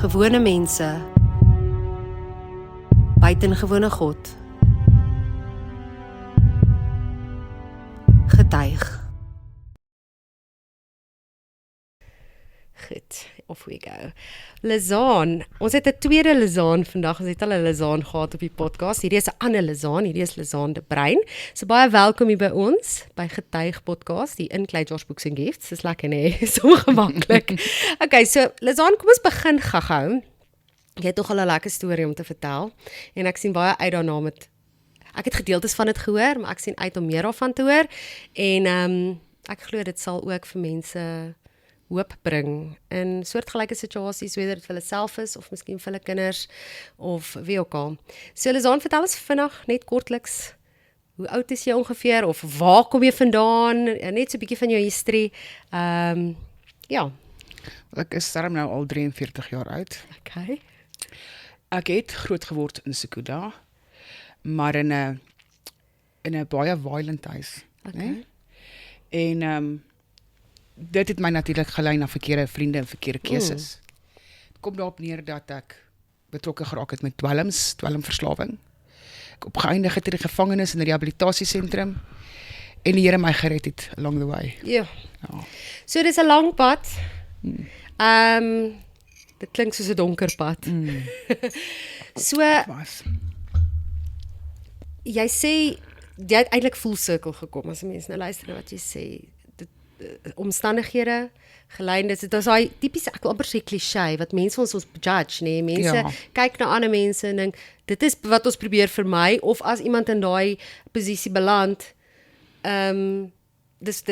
Gewone mense, buitengewone God, getuig. Goed, off we go. Lizaan, ons het 'n tweede Lizaan vandag, ons het al 'n Lizaan gehad op die podcast, hierdie is 'n ander Lizaan, hierdie is Lizaan de Bruin, so baie welkom hier by ons, by Getuig podcast, die Include Josh Books and Gifts, is lekker nee, so gemakkelijk. Okay, so Lizaan, kom ons begin gou. Jy het toch al 'n lekker storie om te vertel, en ek sien baie uit daarna met, ek het gedeeltes van dit gehoor, maar ek sien uit om meer daarvan te hoor, en ek glo dit sal ook vir mense hoop bring in soortgelyke situasies, whether dit vir hulle self is, of miskien vir hulle kinders, of wie ook al. So Lizaan, vertel ons vinnig, net kortliks, hoe oud is jy ongeveer, of waar kom jy vandaan, net so 'n bietjie van jou history, ja. Ek is daarom nou al 43 jaar oud. Okay. Ek het groot geword in Sekuda, maar in 'n baie violent huis. Okay. Nee? En dit het my natuurlik gelei na verkeerde vriende en verkeerde keuses. Het kom daarop neer dat ek betrokke geraak het met dwelmverslawing. Ek opgeëindig het in die gevangenis in 'n rehabilitasiesentrum en die Here my gered het along the way. Ja. Ja. So dis 'n lang pad. Dit klink soos 'n donker pad. So, jy sê, jy het eintlik full circle gekom, as mense nou luister na wat jy sê, omstandighede, geleidens, dit is daai typiese, ek wil amper sê cliché, wat mense ons judge, nee, mense kyk na ander mense en dink, dit is wat ons probeer vermy, of as iemand in daai posisie beland, dis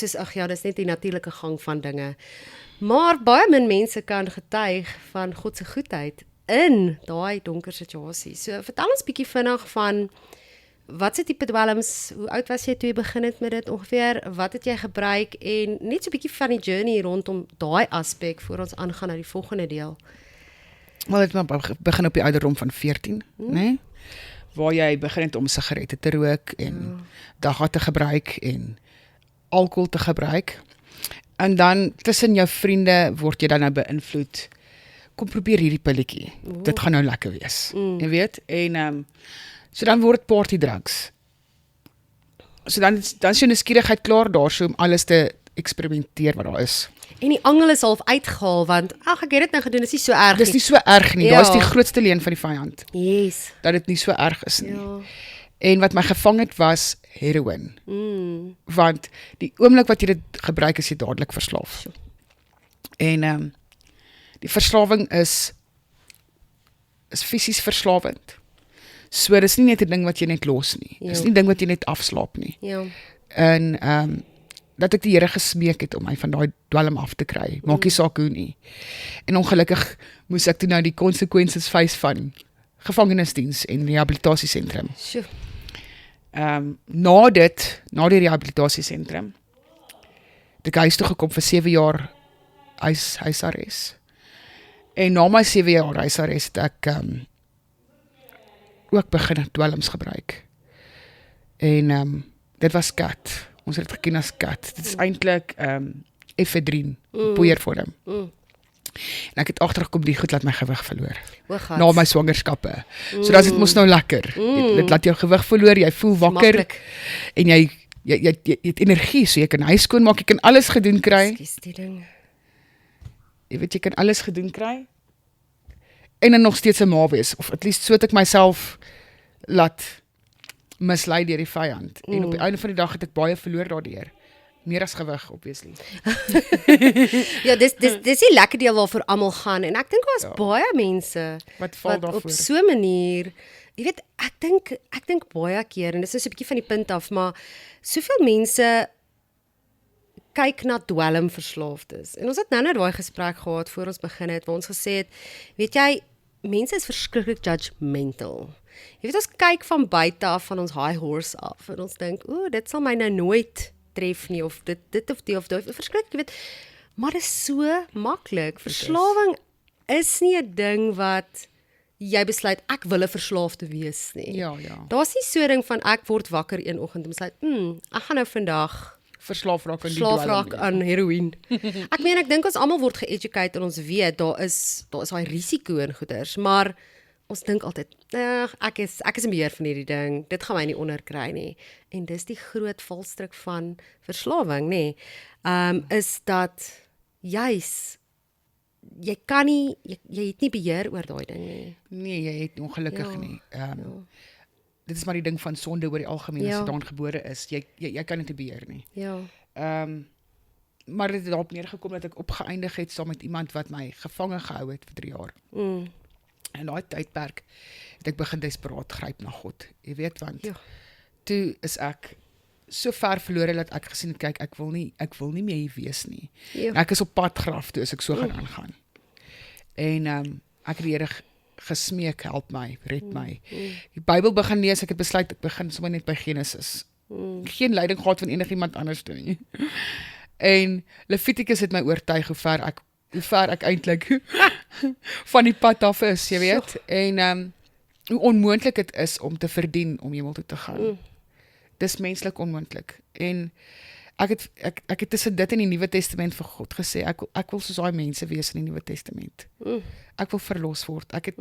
is, ag ja, dis net die natuurlike gang van dinge, maar baie min mense kan getuig van God se goedheid in daai donker situasie. So vertel ons bietjie vinnig van wat se tipe dwelms, hoe oud was jy toe jy begin het met dit ongeveer, wat het jy gebruik, en net so 'n bietjie van die journey rondom daai aspek, voor ons aangaan na die volgende deel. Wel, het maar begin op die ouderdom van 14, nee? Waar jy begin het om sigarette te rook, en dagga te gebruik, en alkohol te gebruik, en dan tussen jou vriende word jy dan nou beïnvloed, kom probeer hierdie pilletjie, dit gaan nou lekker wees, jy weet, en so dan word het party drugs. So dan is jou nuuskierigheid klaar daar, so om alles te experimenteer wat daar is. En die angel is half uitgehaal, want ag, ek het dit nou gedoen, is nie so erg Dis nie so erg nie, Ja. daar is die grootste leen van die vyand, Yes. dat dit nie so erg is nie. Ja. En wat my gevang het was heroin. Want die oomblik wat jy dit gebruik, is jy dadelik verslaaf. En die verslawing is fisies verslawend. So dis nie net 'n ding wat jy net los nie. Dis nie 'n ding wat jy net afslaap nie. Ja. En dat ek die Here gesmeek het om my van daai dwelm af te kry. Maak nie saak hoe nie. En ongelukkig moes ek toe nou die consequences face van gevangenisdiens en rehabilitasiesentrum. Sjoe. Na die rehabilitasiesentrum, het ek huis toe gekom vir 7 jaar huisarrest. En na my 7 jaar huisarrest het ek ook begin dwelms gebruik. En dit was kat. Ons het dit geken as kat. Dit is eintlik efedrien, poeiervorm. En ek het agtergekom, die goed laat my gewig verloor. Na my swangerskappe. So dat dit mos nou lekker. Dit laat jou gewig verloor, jy voel wakker. Maklik. En jy het energie, so jy kan huis skoon maak, jy kan alles gedoen kry. Ekskuus die ding. Jy weet, jy kan alles gedoen kry. En dan nog steeds 'n ma wees, of at least so het ek myself laat mislei deur die vyand. En op die einde van die dag het ek baie verloor daardeur. Meer as gewig, obviously. Ja, dis die lekker deel waarvoor almal gaan, en ek dink daar's baie mense Wat val op daarvoor? so 'n manier, jy weet, ek dink baie keer, en dis is 'n bietjie van die punt af, maar soveel mense kyk na dwelmverslaafdes. En ons het nou net daai gesprek gehad voor ons begin het, waar ons gesê het, weet jy, mense is verskriklik judgmental. Jy weet, ons kyk van buite af, van ons high horse af, en ons dink, dit sal my nou nooit tref nie, of dit of die, verskriklik, jy weet, maar dit is so maklik. Verslawing is nie 'n ding wat jy besluit, ek wil 'n verslaafde wees nie. Ja. Daar's nie so 'n ding van, ek word wakker een oggend en besluit, ek gaan nou vandag verslaaf raak aan die slaaf dwelm raak nie. aan heroïne. Ek dink ons almal word ge-educate en ons weet daar is daai risiko in goeders, maar ons dink altyd, ek is in beheer van hierdie ding, dit gaan my nie onderkry nie. En dis die groot valstrik van verslawing, nê. Is dat juis jy kan nie jy het nie beheer oor daai ding nie. Nee, jy het ongelukkig nie. Dit is maar die ding van sonde oor die algemeen, as jy daarin gebore is. Jy kan dit nie beheer nie. Ja. Maar dit het daarop neergekom dat ek opgeëindig het saam met iemand wat my gevange gehou het vir 3 jaar. En daai tydperk het ek begin desperaat gryp na God. Jy weet, want toe is ek so ver verlore dat ek gesien het, kyk, ek wil nie meer hier wees nie. En ek is op pad graf toe as ek so gaan aangaan. En ek het die Here gesmeek, help my, red my. Die Bybel begin lees, ek het besluit, ek begin sommer net by Genesis. Geen leiding gehad van enigiemand anders toe nie. En Levitikus het my oortuig hoe ver ek eintlik van die pad af is, jy weet. En hoe onmoontlik dit is om te verdien om hemel toe te gaan. Dis menslik onmoontlik. En ek het tussen dit in die Nuwe Testament vir God gesê, ek wil soos daai mense wees in die Nuwe Testament. Ek wil verlos word. Ek het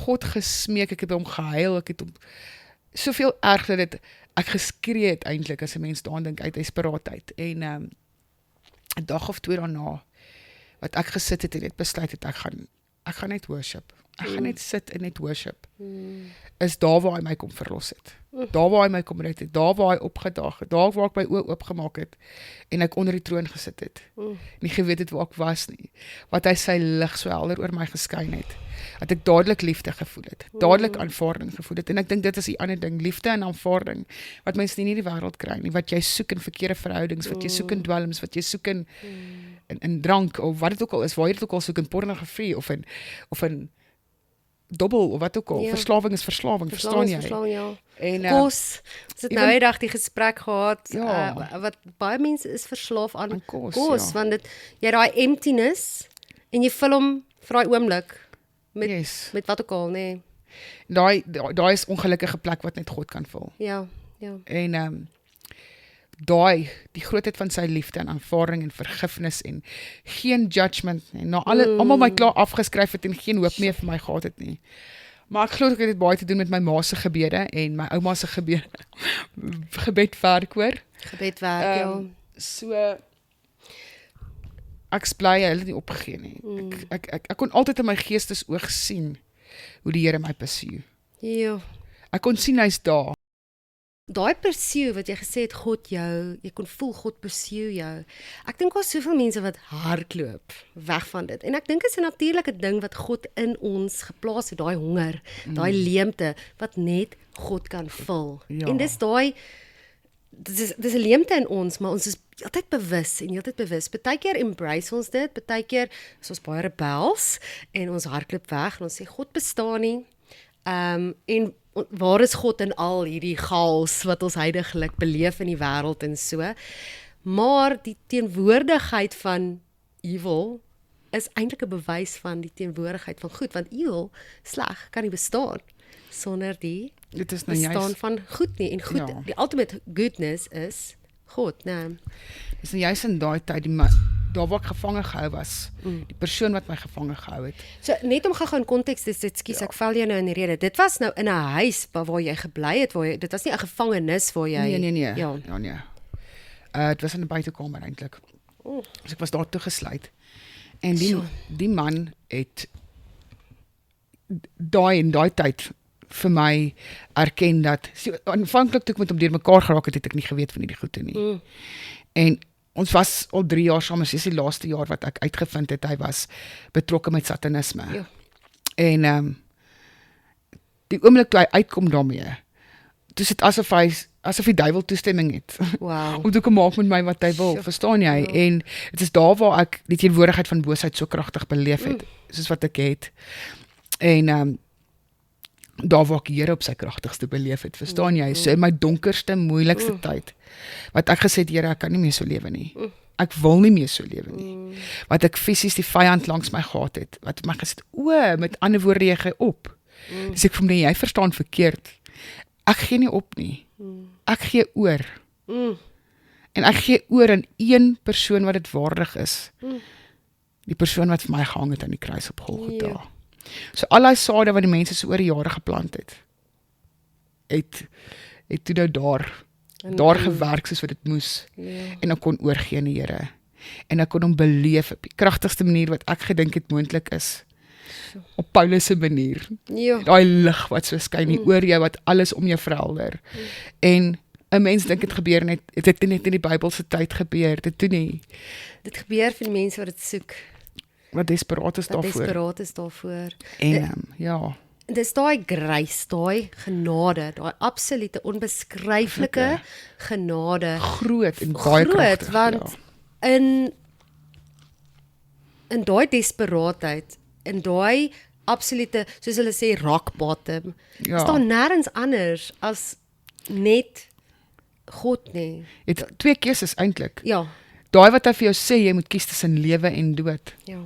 God gesmeek, ek het hom gehuil, ek het hom soveel erg dat ek geskree het eintlik as 'n mens daaraan dink uit desperaatheid. En 'n dag of 2 daarna wat ek gesit het en net besluit het ek gaan net worship. Ek gaan net sit en net worship. Is daar waar hy my kom verlos het. Daar waar hy my kom red het. Daar waar hy opgedaag het. Daar waar ek my oë oopgemaak het en ek onder die troon gesit het. Nie geweet het waar ek was nie. Wat hy sy lig so helder oor my geskyn het. Dat ek dadelik liefde gevoel het. Dadelik aanvaarding gevoel het. En ek dink dit is die ander ding, liefde en aanvaarding wat mense nie in die wêreld kry nie. Wat jy soek in verkeerde verhoudings, wat jy soek in dwelms, wat jy soek in drank of wat dit ook al is, waar jy dit ook al soek in pornografie of in dobbel of wat ook al. Verslawing is verslawing, verstaan jy? Verslawing, ja. En kos. Ons het nou 'n dag die gesprek gehad, Ja. wat baie mense is verslaaf aan kos, ja. want jy daai emptiness en jy vul hom vir daai oomblik met wat ook al, nê. Daai is ongelukkige plek wat net God kan vul. Ja. En die grootheid van sy liefde en aanvaarding en vergifnis en geen judgment en almal my klaar afgeskryf het en geen hoop meer vir my gehad het nie. Maar ek glo ek het dit baie te doen met my ma se gebede en my ouma se gebede. Gebedwerk hoor. Gebedwerk, ja. So ek's bly hy het nie opgegee nie. Ek kon altyd in my geestesoog sien hoe die Here my pursue. Ja. Ek kon sien hy's daar. Daai pursue wat jy gesê het, God jou, jy kon voel God pursue jou. Ek dink daar's soveel mense wat hardloop weg van dit. En ek dink dit is 'n natuurlike ding wat God in ons geplaas het, daai honger, daai leemte wat net God kan vul. Ja. En dis dis 'n leemte in ons, maar ons is altyd bewus. Partykeer embrace ons dit, partykeer is ons baie rebels en ons hardloop weg en ons sê God bestaan nie. En waar is God in al hierdie chaos wat ons heidaglik beleef in die wêreld en so. Maar die teenwoordigheid van evil is eintlik 'n bewys van die teenwoordigheid van goed, want evil, sleg, kan nie bestaan sonder die Dit is nou bestaan van goed nie. En goed, Ja. die ultimate goodness is God, né? Dis nou juist in daai tyd daar waar ek gevange gehou was, die persoon wat my gevange gehou het. So net om gou in konteks te sit, skus, ek val jou nou in die rede. Dit was nou in 'n huis waar jy gebly het, dit was nie 'n gevangenis waar jy Nee. Ja. Nee. Het was in 'n buitekamer eintlik. Dus ek was daar toegesluit. En die man het in daai tyd vir my erken dat aanvanklik toe ek met hom deurmekaar geraak het ek nie geweet van hierdie goede nie. En ons was al 3 jaar saam, dis die laaste jaar wat ek uitgevind het hy was betrokke met satanisme. Ja. En die oomblik toe hy uitkom daarmee, toe is dit asof die duiwel toestemming het. Wow. Om te kom maak met my wat hy wil, verstaan jy? En dit is daar waar ek die teenwoordigheid van boosheid so kragtig beleef het, soos wat ek het. En daar waar ek Here op sy kragtigste beleef het, verstaan jy? So in my donkerste, moeilikste tyd, wat ek gesê het, Here, ek kan nie meer so lewe nie. Ek wil nie meer so lewe nie. Wat ek fisies die vyand langs my gehad het, wat my gesê het, met ander woorde, jy gee op. Dus ek vir my, jy verstaan verkeerd. Ek gee nie op nie. Ek gee oor. En ek gee oor aan een persoon wat dit waardig is. Die persoon wat vir my gehang het aan die kruis op Golgotha. Ja. So al die sade wat die mense so oor die jare geplant het toe nou daar gewerk soos wat dit moes. Ja. En ek kon oorgee aan die Here. En ek kon hom beleef op die kragtigste manier wat ek gedink het moontlik is. Op Paulus se manier. Ja. Daai lig wat so skyn hier oor jou, wat alles om jou verhelder. En 'n mens dink dit gebeur net, het dit net in die Bybelse tyd gebeur, dit toe nie. Dit gebeur vir die mense wat dit soek. Wat desperaat is Wat daarvoor. desperaat is daarvoor. En ja, Dis daai grace, daai genade, daai absolute onbeskryflike genade. groot en baie kragtig. Groot, want in daai desperaatheid, in daai absolute, soos hulle sê, rock bottom, Ja. is daar nêrens anders as net God nie. Jy het twee keuses eintlik. Ja, Daai wat hy vir jou sê, jy moet kies tussen lewe en dood. ja.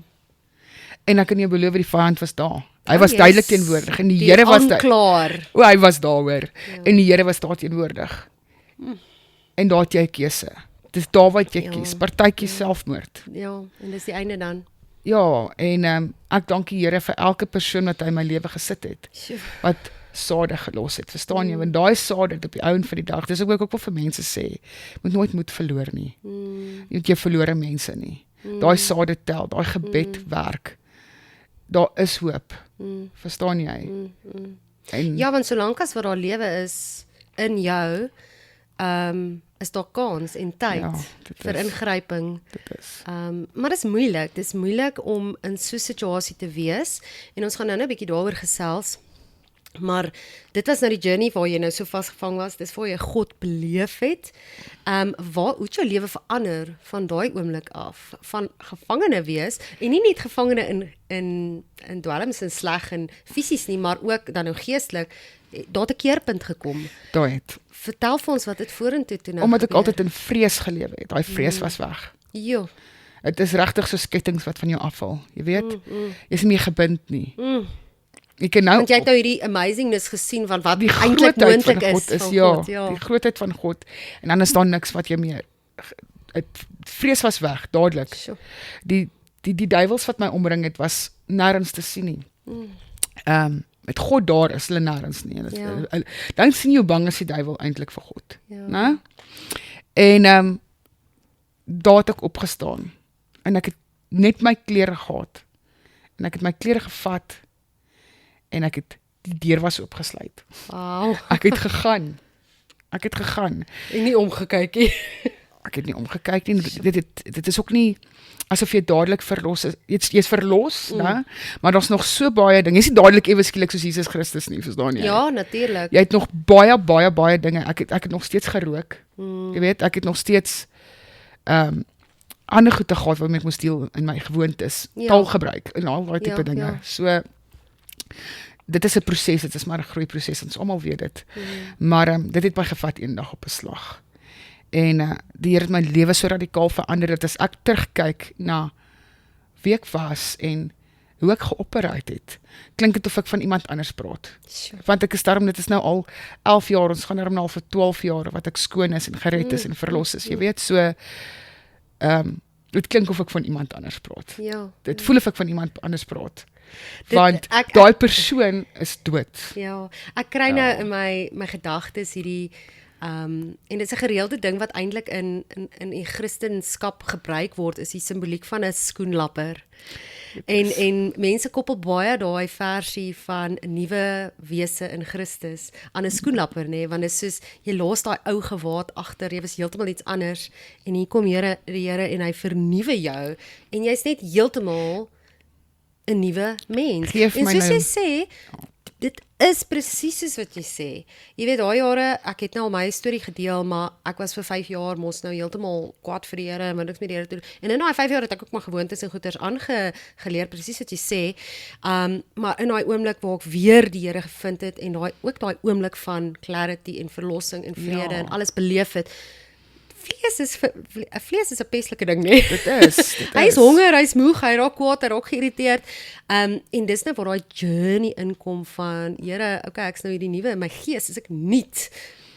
En ek kan jou beloof die vyand was daar. Hy Oh, was yes. duidelik teenwoordig en die Here was daar. aanklaer. Hy was daar hoor. En die Here was daar teenwoordig. En daar het jy 'n keuse. Dis daar wat jy Ja. kies. Partytjie selfmoord. Ja, en dis die einde dan. Ja, en ek dank die Here vir elke persoon wat hy in my lewe gesit het. Sjoe. Wat sade gelos het. Verstaan jy? Want daai sade op die ouen van die dag. Dis ook wil vir mense sê, moet nooit moed verloor nie. Jy moet jou verlore mense nie. Daai sade tel, daai gebed werk. Daar is hoop. Verstaan jy? En Ja, want solank as wat daar lewe is in jou, is daar kans en tyd Ja, dit vir is. ingryping. dit is. Maar dis moeilik. Dis moeilik om in so 'n situasie te wees en ons gaan nou 'n bietjie daaroor gesels. Maar dit was nou die journey waar jy nou so vasgevang was. Dis waar jy God beleef het. Hoe het jou lewe verander van daai oomblik af? Van gevangene wees en nie net gevangene in dwelms en sleg en fisies nie, maar ook dan nou geestelik. Daar het 'n keerpunt gekom. Daai het. Vertel vir ons wat dit vorentoe toe nou Omdat ek gebeur. altyd in vrees gelewe het. Daai vrees was weg. Jo. Dit is regtig so skettings wat van jou afval. Jy weet, jy's nie meer gebind nie. Jy kan nou Want jy het nou hierdie amazingness gesien van wat die eintlik grootheid van moontlik God is, van ja, God, ja. die grootheid van God. En dan is daar niks wat jy meer vrees was weg dadelik. Sjoe. Die duiwels wat my omring het was nêrens te sien nie. Met God daar is hulle nêrens nie. Ja. Dan sien jy hoe bang is die duiwel eintlik vir God, Ja. né? En daar het ek opgestaan en ek het net my klere gehad en ek het my klere gevat en ek het die deur was oopgesluit. Wow. Ek het gegaan. En nie omgekyk nie. Ek het nie omgekyk nie. Dit is ook nie asof jy dadelik verlos is. Jy's verlos, né? Maar daar's nog so baie dinge. Jy's nie dadelik ewe skielik soos Jesus Christus nie, verstaan jy? Ja, natuurlik. Jy het nog baie dinge. Ek het nog steeds gerook. Jy weet, ek het nog steeds ander goede gehad wat ek moes deel in my gewoontes, Ja. taalgebruik en al daai tipe Ja, dinge. ja. So dit is 'n proses, dit is maar 'n groeiproses, ons almal weet dit. Maar dit het my gevat eendag op 'n slag. En die Here het my lewe so radikaal verander dat as ek terugkyk na wie ek was en hoe ek geoperate het, klink dit of ek van iemand anders praat. Sjoe. Want ek is daarom, dit is nou al 11 jaar, ons gaan daarom nou al vir 12 jaar wat ek skoon is en gered is en verlos is. Jy weet, so dit klink of ek van iemand anders praat. Ja. Dit voel of ek van iemand anders praat. Dit- Want ek- daai persoon is dood. Ja, ek kry nou in my gedagtes hierdie en dit is 'n gereelde ding wat eintlik in die Christendom gebruik word, is die simboliek van 'n skoenlapper. En mense koppel baie daai versie van 'n nuwe wese in Christus aan 'n skoenlapper, nê, want dit is soos jy los daai ou gewaad agter, jy was heeltemal iets anders en hier kom die Here en hy vernuwe jou en jy's net heeltemal 'n nuwe mens. Geef En my soos nou- jy sê, dit is presies soos wat jy sê. Jy weet, daai jare, ek het nou al my storie gedeel, maar ek was vir 5 jaar mos nou heeltemal kwaad vir die Here en niks met die Here te doen. En in daai 5 jaar het ek ook my gewoontes en goeders aangeleer, presies wat jy sê. Maar in daai oomblik waar ek weer die Here gevind het en daai oomblik van clarity en verlossing en vrede Ja. en alles beleef het. Vlees is 'n peslike ding, nee. Dit is. Hy is honger, hy's moeg, hy raak kwaad, hy raak geïrriteerd. En dis nou waar daai journey inkom van, Here, okay, ek's nou hierdie nuwe, in my gees is ek nuut.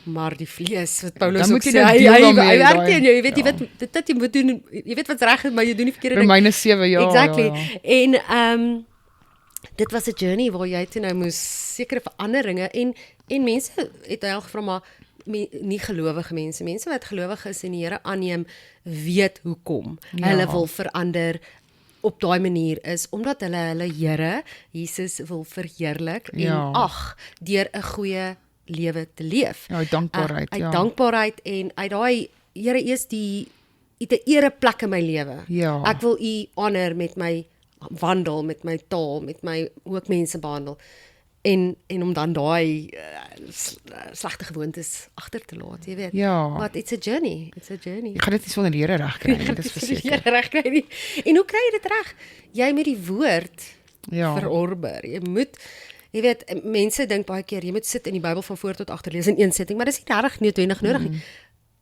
maar die vlees wat Paulus Dan ook moet jy sê, nou hy deel daarmee, werk daai- teen jou, jy weet, ja. dit jy moet doen, jy weet wat's reg is, maar jy doen die verkeerde ding. Romeine 7, ja. Exactly. Ja. En dit was 'n journey waar jy toe nou moes sekere veranderinge en mense het al gevra maar nie gelowige mense wat gelowig is en die Here aanneem, weet hoekom hulle wil verander op daai manier is omdat hulle Here Jesus wil verheerlik en ag deur 'n goeie lewe te leef. Ja, uit dankbaarheid, uit dankbaarheid en uit daai Here is die het 'n ereplek in my lewe. Ja. Ek wil U honor met my wandel, met my taal, met my hoe ek mense behandel. En om dan daai slegte gewoontes agter te laat, jy weet. Ja. But it's a journey. Jy gaan dit nie sonder die Here reg kry nie, dit is verseker. Jy reg kry nie. En hoe kry jy dit reg? Jy moet die woord verorber. Jy moet weet, mense dink baie keer jy moet sit in die Bybel van voor tot agter lees in een setting, maar dis nie regtig noodwendig nodig nie.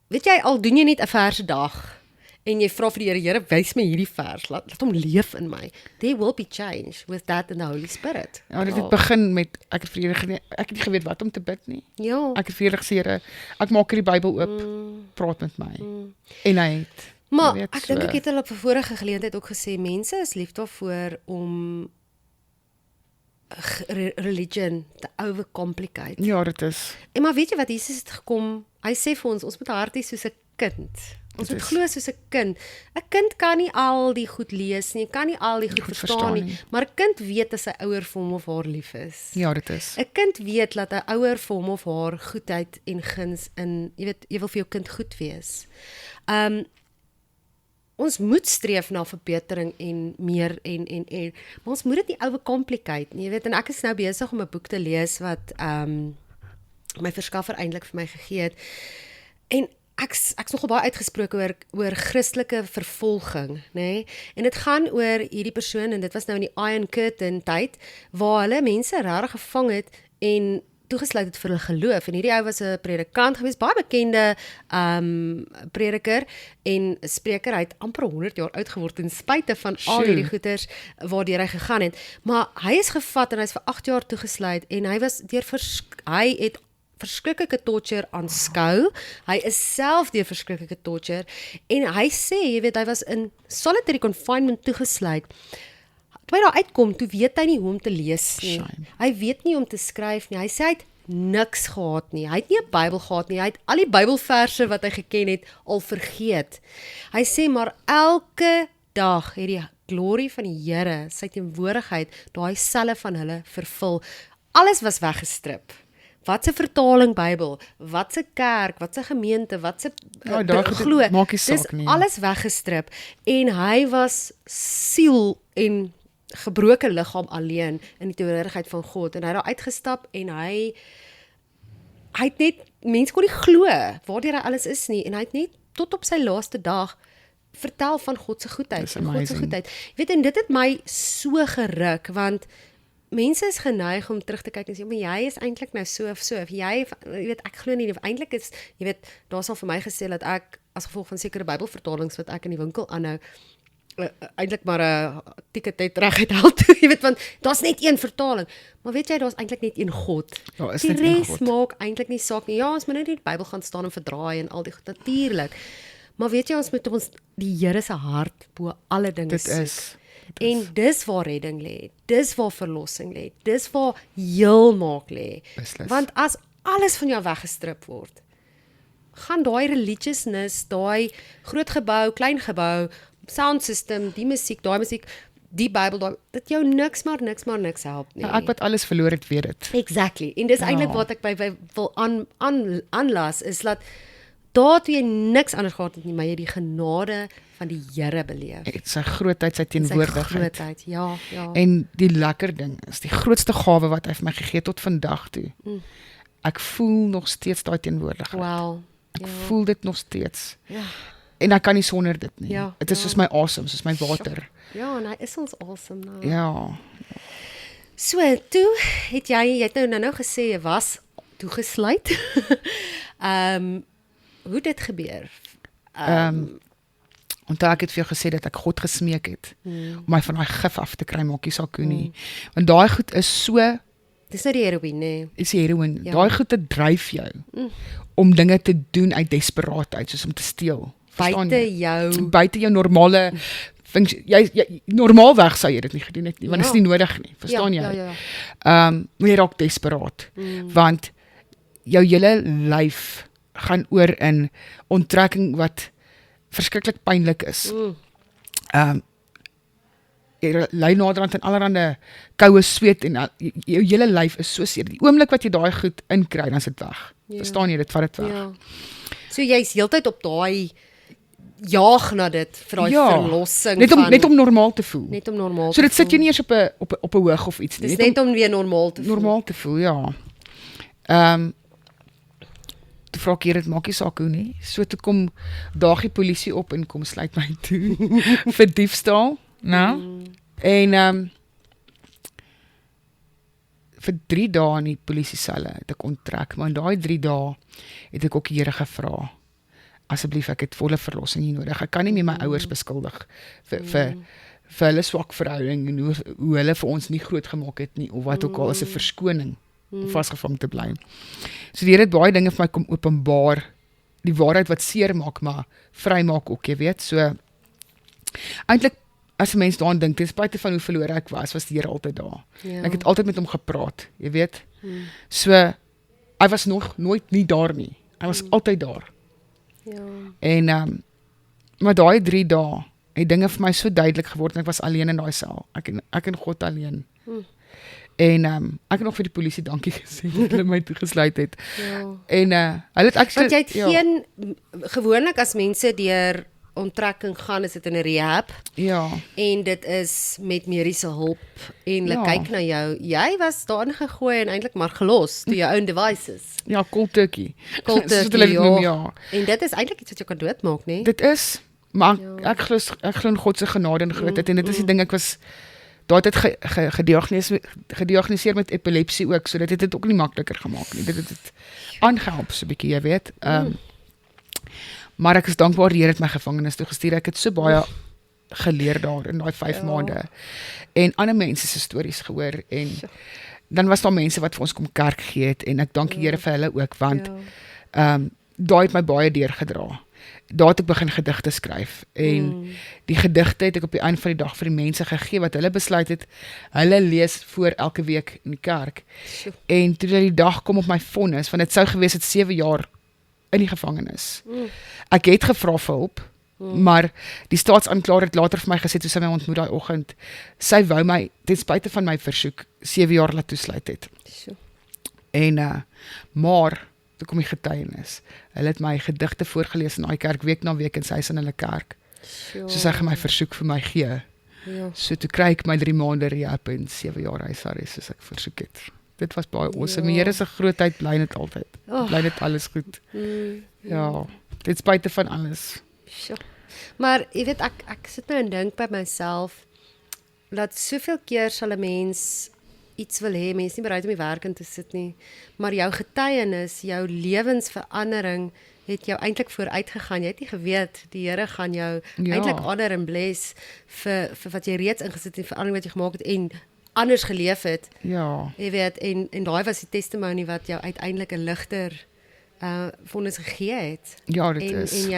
Weet jy, al doen jy net 'n vers 'n dag en jy vra vir die Here, wys my hierdie vers, laat hom leef in my. There will be change with that and the Holy Spirit. Ja, dit het begin met ek het nie geweet wat om te bid nie. Ja. Ek het vir Here gesê, Here, ek maak hierdie Bybel oop, praat met my. En hy het maar ek dink ek het al op 'n vorige geleentheid ook gesê mense is lief daarvoor om religion te overcomplicate. Ja, dit is. En maar weet jy wat Jesus het gekom? Hy sê vir ons moet hart hê soos 'n kind. Ons moet glo soos 'n kind. 'n Kind kan nie al die goed lees nie, kan nie al die goed verstaan nie, maar 'n kind weet as sy ouer vir hom of haar lief is. Ja, dit is. 'n Kind weet dat 'n ouer vir hom of haar goedheid en guns in, jy weet, jy wil vir jou kind goed wees. Ons moet streef na verbetering en meer en maar ons moet dit nie overcomplicate nie, jy weet, en ek is nou besig om 'n boek te lees wat my verskaffer eintlik vir my gegee het. En ek's nogal baie uitgesproke oor Christelike vervolging, nê? Nee? En dit gaan oor hierdie persoon en dit was nou in die Iron Curtain tyd waar hulle mense regtig gevang het en toegesluit het vir hulle geloof. En hierdie ou was 'n predikant geweest, baie bekende prediker en spreker. Hy het amper 100 jaar oud geword ten spyte van al hierdie goeters waardeur hy gegaan het. Maar hy is gevat en hy's vir 8 jaar toegesluit en hy was hy het verskriklike torture aanskou. Hy is self deur verskriklike torture en hy sê, jy weet, hy was in solitary confinement toegesluit. Toe hy daar uitkom, toe weet hy nie hoe om te lees nie. Hy weet nie om te skryf nie. Hy sê hy het niks gehad nie. Hy het nie 'n Bybel gehad nie. Hy het al die Bybelverse wat hy geken het al vergeet. Hy sê maar elke dag het die glorie van die Here, sy teenwoordigheid, daai selle van hulle vervul. Alles was weggestrip. Wat 'n vertaling Bybel, wat 'n kerk, wat 'n gemeente, wat 'n glo. Maak nie saak nie. Dis alles weggestrip en hy was siel en gebroke liggaam alleen in die teenwoordigheid van God en hy het daar uitgestap en hy het net, mense kon nie glo waardeur hy alles is nie en hy het net tot op sy laaste dag vertel van God se goedheid en God se goedheid. Jy weet, en dit het my so geruk want mense is geneig om terug te kyk en sê, maar jy is eintlik nou so of jy weet, ek glo nie, eintlik is, jy weet, daar sal vir my gesê dat ek as gevolg van sekere Bybelvertalings wat ek in die winkel aanhou, eintlik maar 'n ticket het reg uithaal toe, jy weet, want daar's net een vertaling, maar weet jy, daar's eintlik net een God. Die res maak eintlik nie saak nie. Ja, ons moet net in die Bybel gaan staan en verdraai en al die goed, natuurlik. Maar weet jy, ons moet ons die Here se hart bo alle dinge soek. En dis waar redding lê, dis waar verlossing lê, dis waar heel maak lê. Want as alles van jou weggestrip word, gaan daai religiousness, daai groot gebou, klein gebou, sound system, die musiek, die Bybel, dit jou niks help nie. Ek wat alles verloor het, weet dit. Exactly. En dis eintlik wat ek by wil aanlas, is dat daar toe jy niks anders gehad het nie, maar jy die genade van die Here beleef. Sy grootheid, sy teenwoordigheid. Sy grootheid, ja. En die lekker ding is, die grootste gawe wat hy vir my gegee tot vandag toe. Ek voel nog steeds daai teenwoordigheid. Wow. Ek voel dit nog steeds. Ja. En ek kan nie sonder dit nie. Ja, dit is soos my asem, soos my water. Ja, en hy is ons asem nou. Ja. So, toe het jy het nou gesê jy was toegesluit. Hoe dit gebeur? Onthou ek het vir jou gesê dat ek God gesmeek het om my van daai gif af te kry, maak nie saak hoe nie. Want daai goed is so Dis nou die heroïne, nee. Is die heroïne. Ja. Daai goed te dryf jou om dinge te doen uit desperaatheid, soos om te steel. Verstaan jy? Buite jou normale jy normaalweg sou jy dit nie gedoen het nie, want dit is nie nodig nie, verstaan jy? Ja. Maar jy raak desperaat, want jou hele lyf gaan oor in onttrekking wat verskriklik pynlik is. Jy lei naderhand aan allerhande koue sweet en jou hele lyf is so seer. Die oomblik wat jy daai goed inkry, dan is dit weg. Verstaan jy, dit vat dit weg. Ja. So jy's heeltyd op daai jaag na dit vir daai verlossing net om normaal te voel. Net om normaal so dit sit jy nie eers op 'n hoog of iets nie. Dis net om weer normaal te voel. Normaal te voel, ja. Toe vra ek hier, dit maak nie saak hoe nie. So toe kom daag die polisie op en kom sluit my toe vir diefstal, nou. En vir 3 dae in die polisieselle het ek onttrek, maar in daai 3 dae het ek ook die Here gevra. Asseblief, ek het volle verlossing hier nodig. Ek kan nie meer my ouers beskuldig vir hulle swak verhouding en hoe hulle vir ons nie groot gemaak het nie, of wat ook al, is 'n verskoning om vasgevang te bly. So die Here het baie dinge vir my kom openbaar, die waarheid wat seer maak, maar vry maak ook, jy weet. So eintlik, as 'n mens daaraan dink, ten spyte van hoe verlore ek was die Here altyd daar. Ja. En ek het altyd met hom gepraat, jy weet. So hy was nog nooit nie daar nie. Hy was altyd daar. Ja. En maar daai 3 dae het dinge vir my so duidelik geword en ek was alleen in daai sel. Ek en God alleen. En ek het nog vir die polisie dankie gesê dat hulle my toegesluit het. Ja. En hulle het Want jy het geen gewoonlik as mense deur onttrekking gaan, is dit in 'n rehab. Ja. En dit is met mediese hulp en hulle kyk na jou. Jy was daarin gegooi en eintlik maar gelos to your own devices. Ja, cold turkey. Cold Soos turkey, hulle dit noem, ja. En dit is eintlik iets wat jou kan doodmaak, nee? Dit is, maar ek glo in God se genade en grootheid en dit is die ding, ek was daai tyd gediagnoseer met epilepsie ook, so dit het dit ook nie makliker gemaak nie. Dit het dit aangehelp so 'n bietjie, jy weet. Maar ek is dankbaar die Here het my gevangenis toe gestuur. Ek het so baie geleer daar in daai 5 maande. En ander mense se stories gehoor en dan was daar mense wat vir ons kom kerk gee het en ek dank die Here vir hulle ook, want daai het my baie deurgedra. Daar het ek begin gedigte skryf en die gedigte het ek op die einde van die dag vir die mense gegee wat hulle besluit het, hulle lees voor elke week in die kerk. En toe die dag kom op my vonnis, want dit sou gewees het 7 jaar in die gevangenis. Ek het gevra vir hulp, maar die staatsaanklaer het later vir my gesê, toe sy my ontmoet daai oggend, sy wou my, ten spyte van my versoek, 7 jaar laat toesluit het. En, maar, toe kom die getuienis. Hulle het my gedigte voorgelees in daai kerk, week na week, en sy is in hulle kerk. So sy gaan my versoek vir my gee. So toe kry ek my 3 maande rehab en 7 jaar huisarrest, soos ek versoek het. Dit was baie awesome. Die Here se grootheid bly net altyd. Bly net alles goed. Ja, ten spyte van alles. Maar jy weet, ek sit nou en dink by myself, dat soveel keer sal 'n mens iets wil hê, mens nie bereid om die werk in te sit nie, maar jou getuienis, jou lewensverandering het jou eintlik vooruit gegaan. Jy het nie geweet, die Here gaan jou eintlik honor en bless vir wat jy reeds ingesit het, die verandering wat jy gemaak het en anders geleef het. Ja. Jy weet, en daai was die testimony wat jou uiteindelik 'n ligter vonnis gegee het. Ja, dit is. En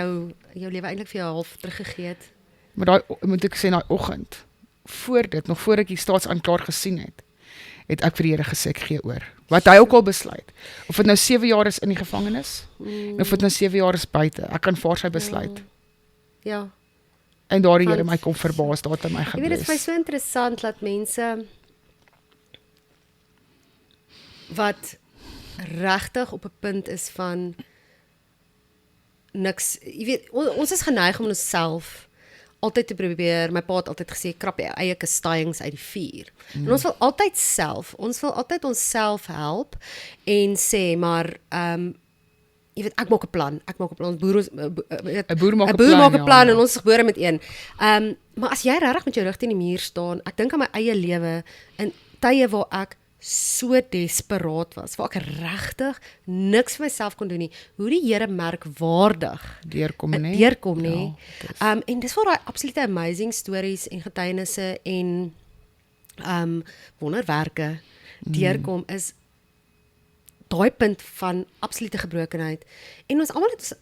jou lewe eintlik vir jou half teruggegee het. Maar daai, moet ek sê, daai oggend, nog voor ek die staatsaanklaer gesien het ek vir die Here gesê, ek gee oor. Wat hy ook al besluit. Of dit nou 7 jaar is in die gevangenis, of dit nou 7 jaar is buite. Ek kan vir sy besluit. Ja. En daar die Here my kom verbaas, daar het hy my gebless. Jy weet, dit is my so interessant, dat mense wat regtig op 'n punt is van niks, jy weet, ons is geneig om onsself altyd te probeer, my pa het altyd gesê, krap jou eie kastanjings uit die vuur. En ons wil altyd onsself help en sê, maar jy weet, ek maak 'n plan, ons boer maak 'n plan en ons is gebore met een. Maar as jy regtig met jou rug teen die muur staan, ek dink aan my eie lewe in tye waar ek so desperaat was, waar ek regtig niks vir myself kon doen nie, hoe die Here merkwaardig deurkom nie. En dis waar daai absolute amazing stories en getuienisse en wonderwerke deurkom, is daai punt van absolute gebrokenheid. En ons almal het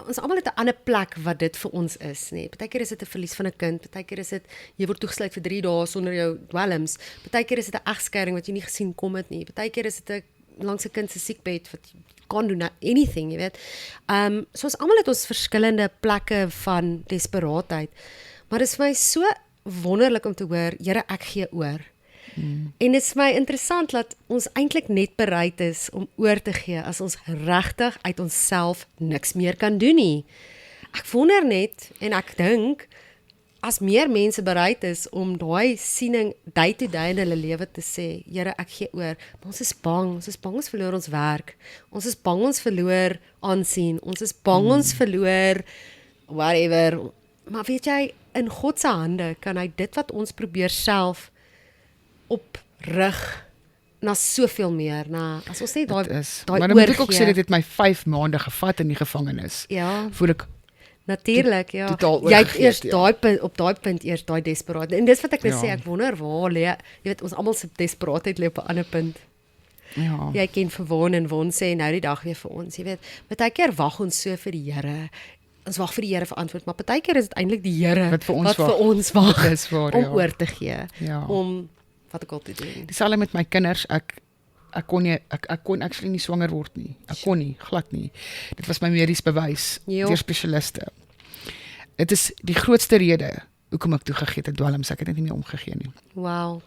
ons almal het 'n ander plek wat dit vir ons is, nê. Partykeer is dit 'n verlies van 'n kind, partykeer is dit jy word toegesluit vir 3 dae sonder jou dwelms, partykeer is dit 'n egskeiding wat jy nie gesien kom het nie, partykeer is dit 'n langs 'n kind se siekbed wat jy kan doen anything, jy weet. So ons almal het ons verskillende plekke van desperaatheid. Maar dit is vir my so wonderlik om te hoor, Here, ek gee oor. En dit is my interessant dat ons eintlik net bereid is om oor te gee as ons regtig uit onsself niks meer kan doen nie. Ek wonder net en ek dink as meer mense bereid is om daai siening day to day in hulle lewe te sê, Here, ek gee oor, maar ons is bang ons verloor ons werk, ons is bang ons verloor aansien, ons is bang ons verloor whatever, maar weet jy, in God se hande kan hy dit wat ons probeer self oprig na soveel meer, as ons net daai maar dan moet ek ook sê, dit het my 5 maande gevat in die gevangenis, voor ek natuurlik, ja. Totaal Jy het oorgegee, eers daai punt, op daai punt eers daai desperaat. En dis wat ek sê, ek wonder waar lê, jy weet, ons almal se desperaatheid lê op 'n ander punt. Ja. Jy ken verwon en won sê nou die dag weer vir ons, jy weet. Partykeer wag ons so vir die Here. Ons wag vir die Here vir antwoord, maar partykeer is dit eintlik die Here wat vir ons wag Dit is waar, om oor te gee, Ja. om wat ek al te doen. Dieselfde met my kinders, ek kon actually nie swanger word nie. Ek kon nie, glad nie. Dit was my medies bewys deur spesialiste. Dit is die grootste rede hoekom ek toegegee het dwelms, ek het net nie meer omgegee nie. Wow.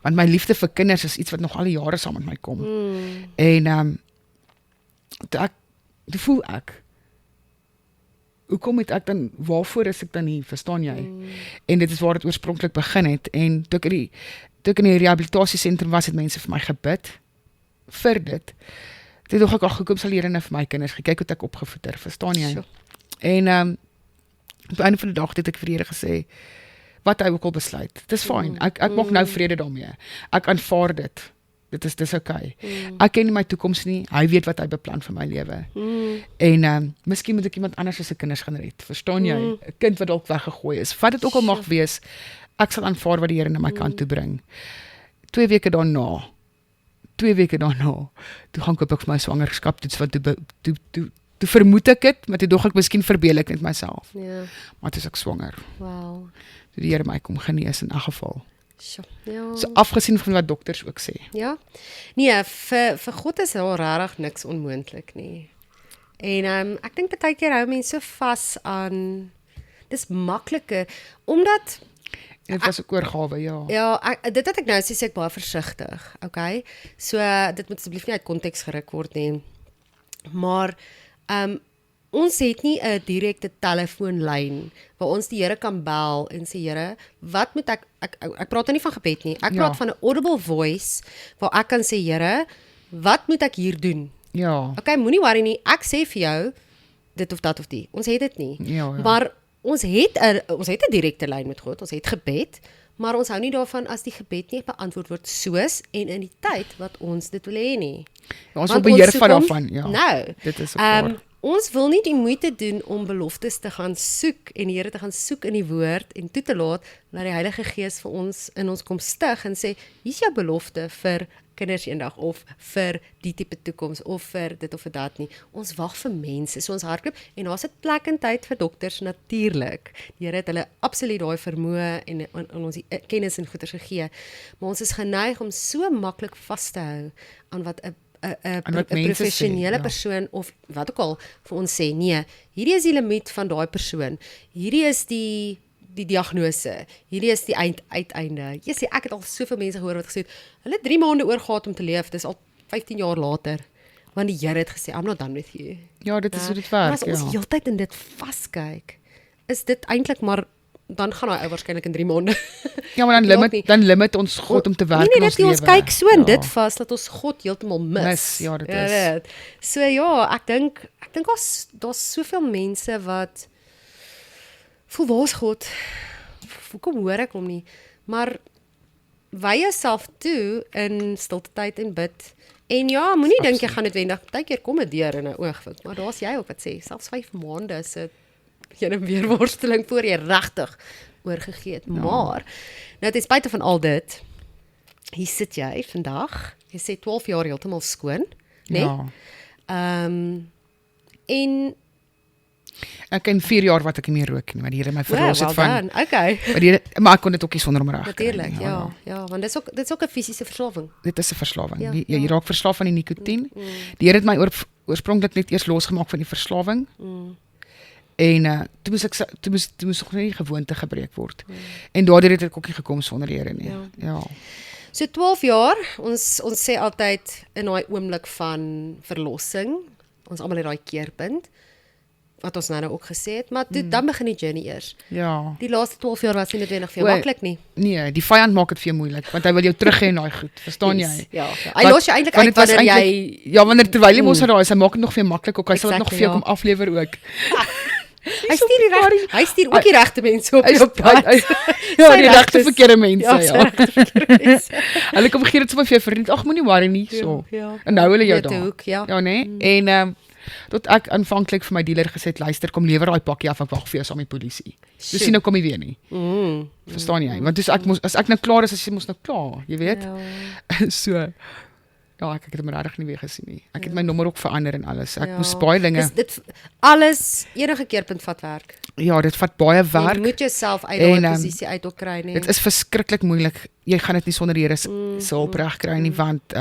Want my liefde vir kinders is iets wat nog al die jare saam met my kom. En toe voel ek, hoekom het ek dan, waarvoor is ek dan hier, verstaan jy? En dit is waar het oorspronklik begin het, en toe ek in die rehabilitasiesentrum was, het mense vir my gebid, vir dit. Toe dog ek, hoekom sal hier vir my kinders, gekyk wat ek opgevoed, verstaan jy? Sure. En op die einde van die dag het ek vir die Here gesê, wat hy ook al besluit, dit is fyn, ek maak nou vrede daarmee, ek aanvaar dit, dis okay. Ek ken nie my toekoms nie, hy weet wat hy beplan vir my lewe. En miskien moet ek iemand anders as se kinders gaan red, verstaan jy? 'n Kind wat dalk weggegooi is, wat dit ook al mag wees, ek sal aanvaar wat die Here na my kant toe bring. 2 weke daarna, toe gaan koop ek vir my swangerskaptoets, want toe vermoed ek het, maar toe dog ek, miskien verbeel ek net myself. Ja. Maar toe is ek swanger. Wow. Toe die Here my kom genees in 'n geval. Sjoe. Ja. So afgesien van wat dokters ook sê. Ja. Nee, vir God is daar regtig niks onmoontlik nie. En ek dink baie keer hou mense so vas aan dis makliker omdat En dit was ook oorgawe, ja. Ja, dit wat ek nou sê ek baie versigtig, okay? So dit moet asseblief nie uit konteks geruk word nie. Maar ons het nie 'n direkte telefoonlyn waar ons die Here kan bel en sê, Here, wat moet ek praat nie van gebed nie. Ek praat van 'n audible voice waar ek kan sê, Here, wat moet ek hier doen? Ja. Okay, moenie worry nie. Ek sê vir jou dit of dat of die. Ons het dit nie. Ja. Maar ons het 'n direkte lyn met God. Ons het gebed, maar ons hou nie daarvan as die gebed nie beantwoord word soos en in die tyd wat ons dit wil hê nie. Ja, ons wil beheer van daarvan, ja. Nou, dit is waar. Ons wil nie die moeite doen om beloftes te gaan soek en die Here te gaan soek in die woord en toe te laat dat die Heilige Gees vir ons in ons kom stig en sê, hier's jou belofte vir kinders eendag of vir die tipe toekoms of vir dit of vir dat nie. Ons wag vir mense, so ons hardloop en daar's 'n plek en tyd vir dokters natuurlik. Die Here het hulle absoluut daai vermoë en ons kennis en goeders gegee. Maar ons is geneig om so maklik vas te hou aan wat 'n professionele persoon of wat ook al vir ons sê, nee, hierdie is die limiet van daai persoon, hierdie is die diagnose, hierdie is die uiteinde. Jy sê, ek het al soveel mense gehoor wat gesê het, hulle het 3 maande oorgehad om te leef, dis al 15 jaar later, want die Here het gesê, I'm not done with you. Ja, dit is hoe dit werk, as ons heeltyd in dit vaskyk, is dit eintlik maar dan gaan hy waarskynlik in 3 maande. Ja, maar dan limit ons God om te werk in ons lewe. Ons kyk so in dit vas dat ons God heeltemal mis. Ja, dit is. So ja, ek dink daar's soveel mense wat voel, waar is God? Hoekom hoor ek hom nie? Maar wy jouself toe in stilte tyd en bid. En ja, moenie dink jy gaan dit wendig. Partykeer kom dit deur in 'n oogwink, maar daar's jy ook wat sê, selfs 5 maande is dit geen weer worsteling voor jy regtig oorgegee het. Ja. Maar Nou, ten spyte van al dit, hier sit jy vandag, jy sê 12 jaar heeltemal skoon, né? Ja. En Ek ken 4 jaar wat ek nie meer rook nie, maar die Here my verlos het van. Okay. Maar ek kon dit ook nie sonder om reg kry nie. Natuurlik, ja, want dit is ook 'n fisiese verslawing. Dit is 'n verslawing. Ja, Jy raak verslaaf aan die nikotien. Die Here het my oorspronklik net eers losgemaak van die verslawing. En toe moes nog nie die gewoonte gebreek word. En daardeur het ek ook nie gekom sonder die Here nie. Ja. So 12 jaar, ons sê altyd in daai oomblik van verlossing, ons almal het daai keerpunt, wat ons nou ook gesê het, maar dan begin die journey eers. Ja. Die laaste 12 jaar was nie noodwendig vir jou maklik nie. Nee, die vyand maak dit vir jou moeilik, want hy wil jou terug hê in daai goed, verstaan jy? Ja. Hy los jou eintlik uit wanneer jy... Ja, wanneer terwyl jy mos daar is, hy maak dit nog vir jou maklik ook, hy sal dit nog vir jou kom aflewer ook. Hy stuur ook die regte mense op jou pad. Ja, die regte verkeerde mense, ja. Hulle kom vergeet dit sommer vir jou vriend, ag moenie worry nie, so. En nou hulle jou daar. Ja, nee. En tot ek aanvanklik vir my dealer gesê het, luister, kom lewer daai pakkie af, ek wag vir jou saam met die polisie. Dus sien nou kom jy weer nie. Verstaan jy? Want as ek nou klaar is, as jy mos nou klaar, jy weet? So, ja, ek het hom regtig nie weer gesien nie. Ek het my nommer ook verander en alles. Ek moes baie dinge. Dit alles, enige keerpunt vat werk. Ja, dit vat baie werk. Jy moet jouself uit daai posisie uit ook kry nie. Dit is verskriklik moeilik. Jy gaan dit nie sonder die Here se hulp reg kry nie, want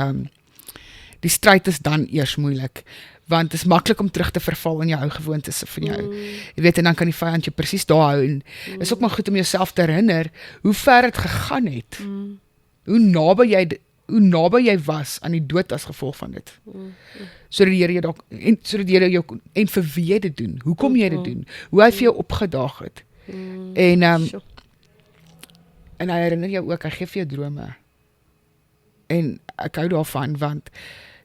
die stryd is dan eers moeilik. Want het is maklik om terug te verval in jou ou gewoontes van jou. Jy weet, en dan kan die vyand jou presies daar hou. En is ook maar goed om jouself te herinner hoe ver het gegaan het. Hoe naby jy was aan die dood as gevolg van dit. Sodat die Here jou sodat die Here jou en vir wie jy dit doen. Hoekom jy dit doen? Hoe hy vir jou opgedaag het. En hy herinner jou ook, hy gee vir jou drome. En ek hou daarvan, want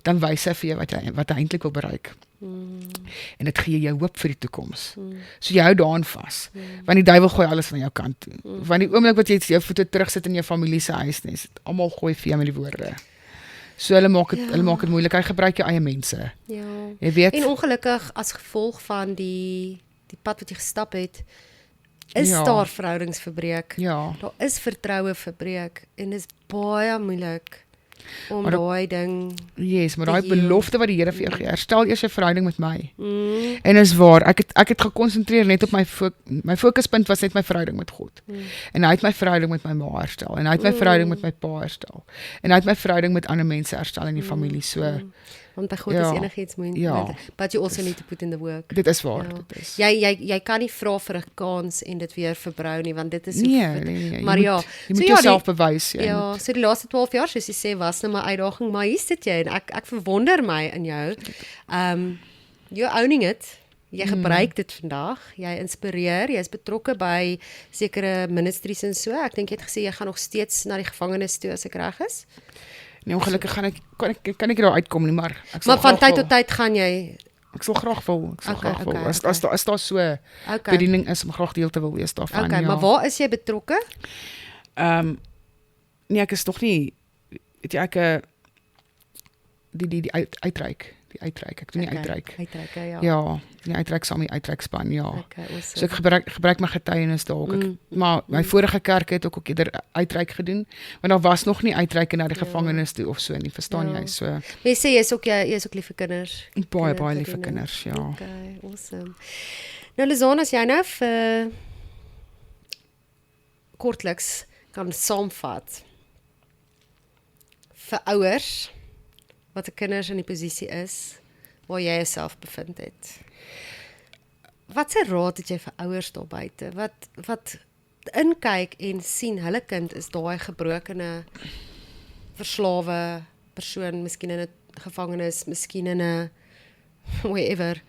dan wys hy vir jou wat hy eintlik wil bereik. En dit gee jou hoop vir die toekoms. So jy hou daaraan vas. Want die duiwel gooi alles van jou kant toe. Want die oomblik wat jy jou voete terugsit in jou familie se huis, almal gooi vir jou met die woorde. So hulle maak dit moeilik. Hy gebruik jou eie mense. Ja. Jy weet. En ongelukkig as gevolg van die pad wat jy gestap het, is daar verhoudings verbreek. Ja. Daar is vertroue verbreek en dit is baie moeilik om daai ding. Yes, maar daai belofte wat die Here vir jou gee, herstel eers jou verhouding met my. En is waar, ek het gekonsentreer net op my fokuspunt was net my verhouding met God. En hy het my verhouding met my ma herstel, en hy het my verhouding met my pa herstel. En hy het my verhouding met ander mense herstel in die familie, so. Want by God is enigiets moeilik. But you also need to put in the work. Dit is waar, dit is. Jy kan nie vra vir 'n kans en dit weer verbrou nie, want dit is Nee. Maar jy moet jouself bewys. Ja, so die laaste 12 jaar, soos jy sê, was nou maar uitdaging, maar hier sit jy en ek verwonder my in jou. You're owning it. Jy gebruik dit vandag, jy inspireer, jy is betrokke by sekere ministries en so. Ek dink jy het gesê jy gaan nog steeds na die gevangenis toe as ek reg is. Nee, ongelukkig kan ek daar uitkom nie, maar Maar van tyd tot tyd gaan jy. Ek sal graag wil. As daar so bediening is om graag deel te wil wees daarvan. Okay, maar waar is jy betrokke? Nee, ek is nog nie, weet jy, ek die uitreik. Ek doen nie uitreik. Uitreik, ja. Ja, die uitreik saam die uitreikspan, ja. Okay, awesome. So ek gebruik my getuienis daar ook. Maar my vorige kerk het ook eerder uitreik gedoen, want daar was nog nie uitreike na die gevangenis toe of so nie, verstaan jy? So. Jy sê jy is ook lief vir kinders. Baie lief vir kinders, ja. Okay, awesome. Nou Lizaan, as jy nou vir kortliks kan saamvat vir ouers wat 'n kinders in die posisie is waar jy jouself bevind het. Wat se raad het jy vir ouers daar buite wat inkyk en sien hulle kind is daai gebrokene verslawe persoon, miskien in 'n gevangenis, miskien in 'n whatever.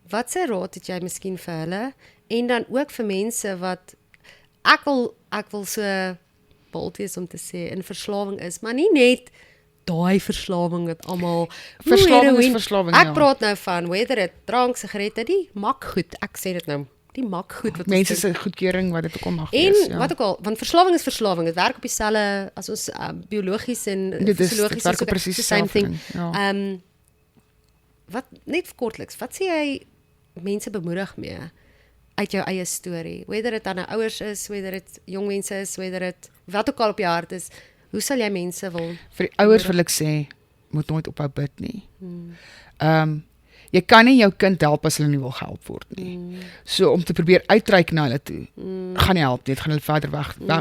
Wat se raad het jy miskien vir hulle en dan ook vir mense wat ek wil so bold wees om te sê in verslawing is, maar nie net daai verslawing wat almal verslawing is verslawing. Ek praat nou van whether dit drank, sigarette, die makgoed. Ek sê dit nou, die makgoed wat mense se goedkeuring wat dit ook al mag wees. En wat ook al, want verslawing is verslawing. Dit werk op dieselfde as ons biologies en fisiologies werk op presies dieselfde. Wat net kortliks, wat sê jy mense bemoedig mee uit jou eie storie. Whether dit aan 'n ouers is, whether dit jong mense is, whether dit wat ook al op jou hart is, hoe sal jy mense wil? Vir die ouers wil ek sê, moet nooit ophou bid nie. Jy kan nie jou kind help as hulle nie wil gehelp word nie. So om te probeer uitreik na hulle toe, gaan nie help nie, dit gaan hulle verder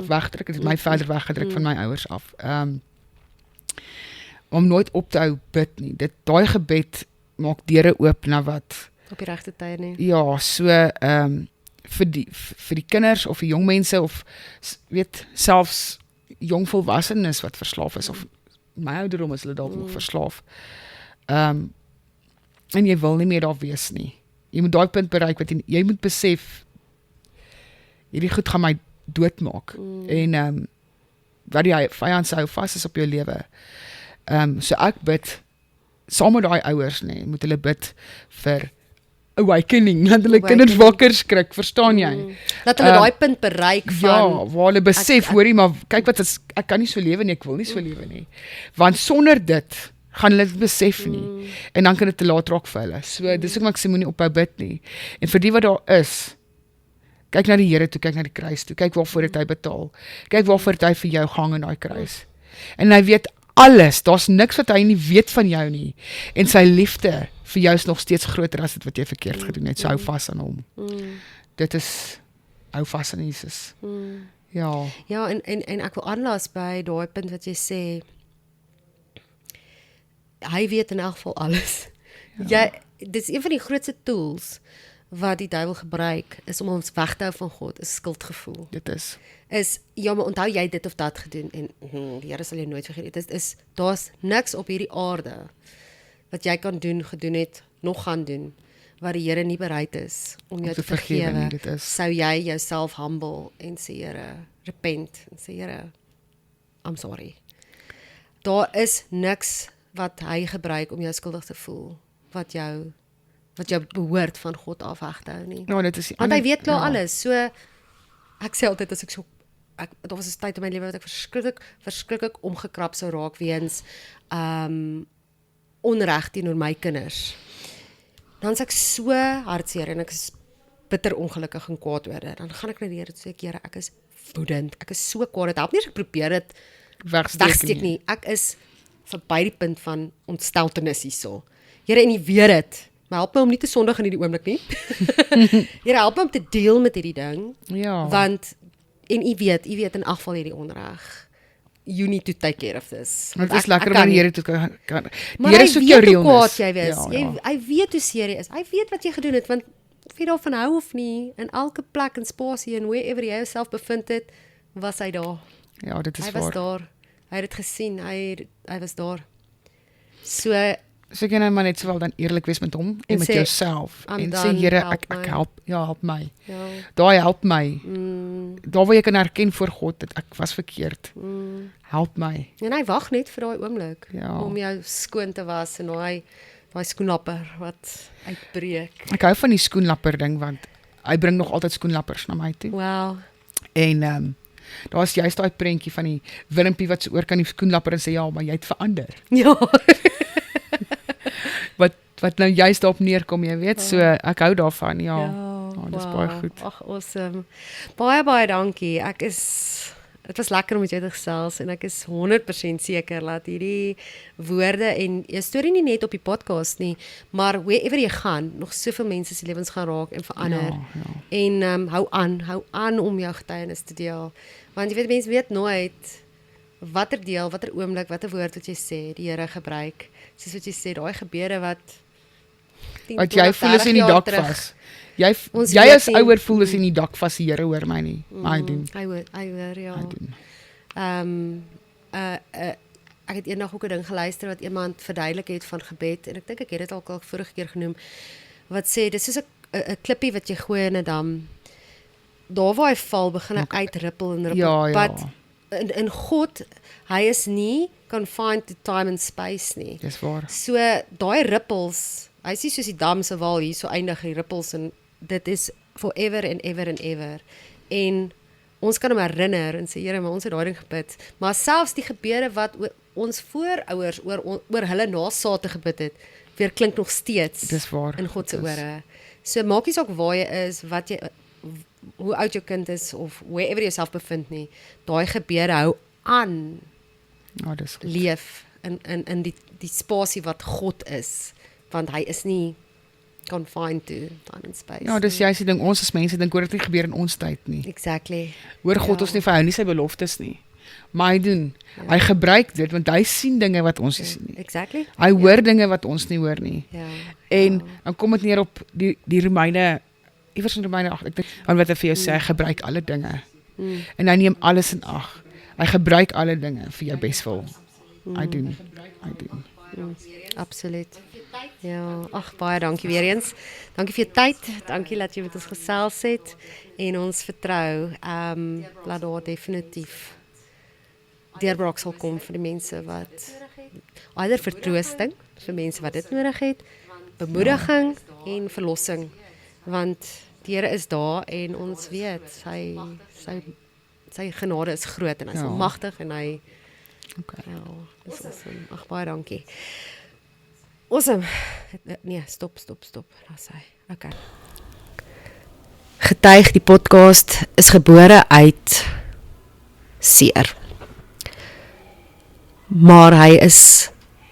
wegdruk, dit het my verder weggedruk van my ouers af. Om nooit op te hou bid nie, daai gebed maak deure oop na wat Op die regte tyd nie. Ja, so vir die kinders of die jong mense of weet selfs jong volwassenes wat verslaaf is of my ouderdom is hulle dalk nog verslaaf. En jy wil nie meer daar wees nie. Jy moet daai punt bereik wat jy moet besef hierdie goed gaan my doodmaak. En wat die vyand hou vas is op jou lewe. So ek bid saam met daai ouers nie, moet hulle bid vir awakening, dat hulle kinders wakker skrik, verstaan jy? Dat hulle daai punt bereik van ja, waar hulle besef, hoorie, maar kyk wat ek kan nie so lewe nie, ek wil nie so lewe nie. Want sonder dit gaan hulle dit besef nie. En dan kan dit te laat raak vir hulle. So dis hoekom ek sê moenie ophou bid nie. En vir die wat daar is, kyk na die Here toe, kyk na die kruis toe, kyk waarvoor het hy betaal. Kyk waarvoor het hy vir jou gehang in daai kruis. En hy weet alles, daar's niks wat hy nie weet van jou nie. En sy liefde vir jou is nog steeds groter as dit wat jy verkeerd gedoen het. So hou vas aan hom. Dit is, hou vas aan Jesus. Ja. Ja, en ek wil aanlas by daai punt wat jy sê, hy weet in elk geval alles. Dit is een van die grootste tools wat die duiwel gebruik, is om ons weg te hou van God, is skuldgevoel. Dit is. Ja, maar onthou jy dit of dat gedoen, en die Here sal jou nooit vergeet. Daar's niks op hierdie aarde, wat jy kan doen, gedoen het, nog gaan doen, wat die Here nie bereid is, om jou te vergewe, sou jy jouself humble, en sê Here, repent, en sê Here, I'm sorry. Daar is niks wat hy gebruik om jou skuldig te voel, wat jou behoort van God af weg te hou nie. Ja, dit is want hy weet klaar alles, so, ek sê altyd, as ek so, daar was 'n tyd in my lewe wat ek verskriklik omgekrap sou raak, weens onreg teenoor my kinders. Dan is ek so hartseer, en ek is bitter ongelukkig en kwaad oor dit. Dan gaan ek na die Here toe sê, Here, ek is woedend, ek is so kwaad, dit help nie as ek probeer dit wegsteek nie. Ek is verby die punt van ontsteltenis hierso. Here, en U weet dit, maar help my om nie te sondig in hierdie oomblik nie. Here, help my om te deel met hierdie ding, want, en U weet in elk geval hierdie onreg. You need to take care of this. Het is lekker om die Here toe kan. Maar hy weet hoe kwaad jy is. Hy weet hoe seer jy is. Hy weet wat jy gedoen het, want of jy daarvan hou of nie, in elke plek en spasie en wherever jy jouself bevind het, was hy daar. Ja, dit is waar. Hy was daar. Hy het dit gesien. Hy was daar. So jy nou maar net sowel dan eerlik wees met hom en met jouself en sê Here, ek help, help my. Daai help my. Daar waar jy kan erken voor God dat ek was verkeerd. Help my. En hy wag net vir daai oomblik om jou skoon te was en daai skoenlapper wat uitbreek. Ek hou van die skoenlapper ding want hy bring nog altyd skoenlappers na my toe. Wow. En daar is juist daai prentjie van die wurmpie wat so oor kan die skoenlapper en sê ja, maar jy het verander. Ja. wat nou juist daarop neerkom, jy weet, so ek hou daarvan, dis baie goed. Ag, awesome. Baie dankie. Dit was lekker om met jou te gesels en ek is 100% seker dat hierdie woorde en jou storie nie net op die podcast nie, maar wherever jy gaan, nog soveel mense se lewens gaan raak en verander. En hou aan om jou getuienis te deel. Want jy weet, mense weet nooit watter deel, watter oomblik, watter woord wat jy sê, die Here gebruik. Soos wat jy sê, daai gebede wat jy voel is in die dak vas. Jy as ouer voel is in die dak vas, die Here hoor my nie. Maar hy doen. Hy hoor, ja. Hy doen. Ek het eendag ook 'n ding geluister wat iemand verduidelik het van gebed, en ek dink ek het dit al vorige keer genoem, wat sê, dis soos 'n klippie wat jy gooi in 'n dam. Daar waar hy val, begin hy uitrippel en rippel. Ja. In God, hy is nie confined to time and space nie. Dis waar. So, daai rippels, hy sê soos die dam se wal, hier so eindig die rippels, en dit is forever and ever and ever. En ons kan hom herinner en sê, Here, maar ons het daai ding gebid. Maar selfs die gebede wat ons voorouers oor hulle nasate gebid het, weer klink nog steeds dis waar. In God se ore. So maak nie saak waar jy is, wat jy hoe oud jou kind is of wherever jy jouself bevind nie, daai gebeure hou aan Ja, dis goed. leef in die spasie wat God is, want hy is nie confined to time and space. Ja, dis juist die ding, ons as mense dink, hoor dit nie gebeur in ons tyd nie. Exactly. Hoor God ons nie verhou nie sy beloftes nie. Maar hy doen, hy gebruik dit, want hy sien dinge wat ons nie sien nie. Exactly. Hy hoor dinge wat ons nie hoor nie. Ja. En dan kom dit neer op die Romeine, iewers in Romeine 8, ek dink, aan wat hy vir jou sê, gebruik alle dinge. En hy neem alles in ag. Hy gebruik alle dinge vir jou beswil. Hy doen. Absoluut. Ja, ag baie dankie weer eens. Dankie vir jou tyd. Dankie dat jy met ons gesels het en ons vertrou dat daar definitief deurbraak sal kom vir die mense wat either vertroosting vir mense wat dit nodig het, bemoediging en verlossing, want die Here is daar en ons weet sy genade is groot en hy is almagtig en hy ja, dis awesome. Ag baie dankie. Awesome. Nee, stop. Daar's hy. Okay. Getuig die podcast is gebore uit seer. Maar hy is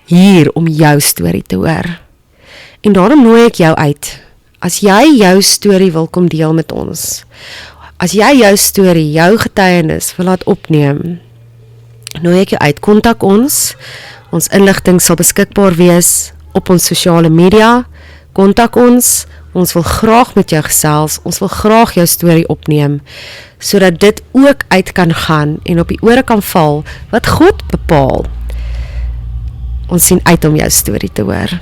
hier om jou storie te hoor. En daarom nooi ek jou uit. As jy jou storie wil kom deel met ons, as jy jou storie, jou getuienis wil laat opneem, nooi ek jou uit, kontak ons. Ons inligting sal beskikbaar wees op ons sosiale media. Kontak ons. Ons wil graag met jou gesels. Ons wil graag jou storie opneem, sodat dit ook uit kan gaan en op die ore kan val wat God bepaal. Ons sien uit om jou storie te hoor.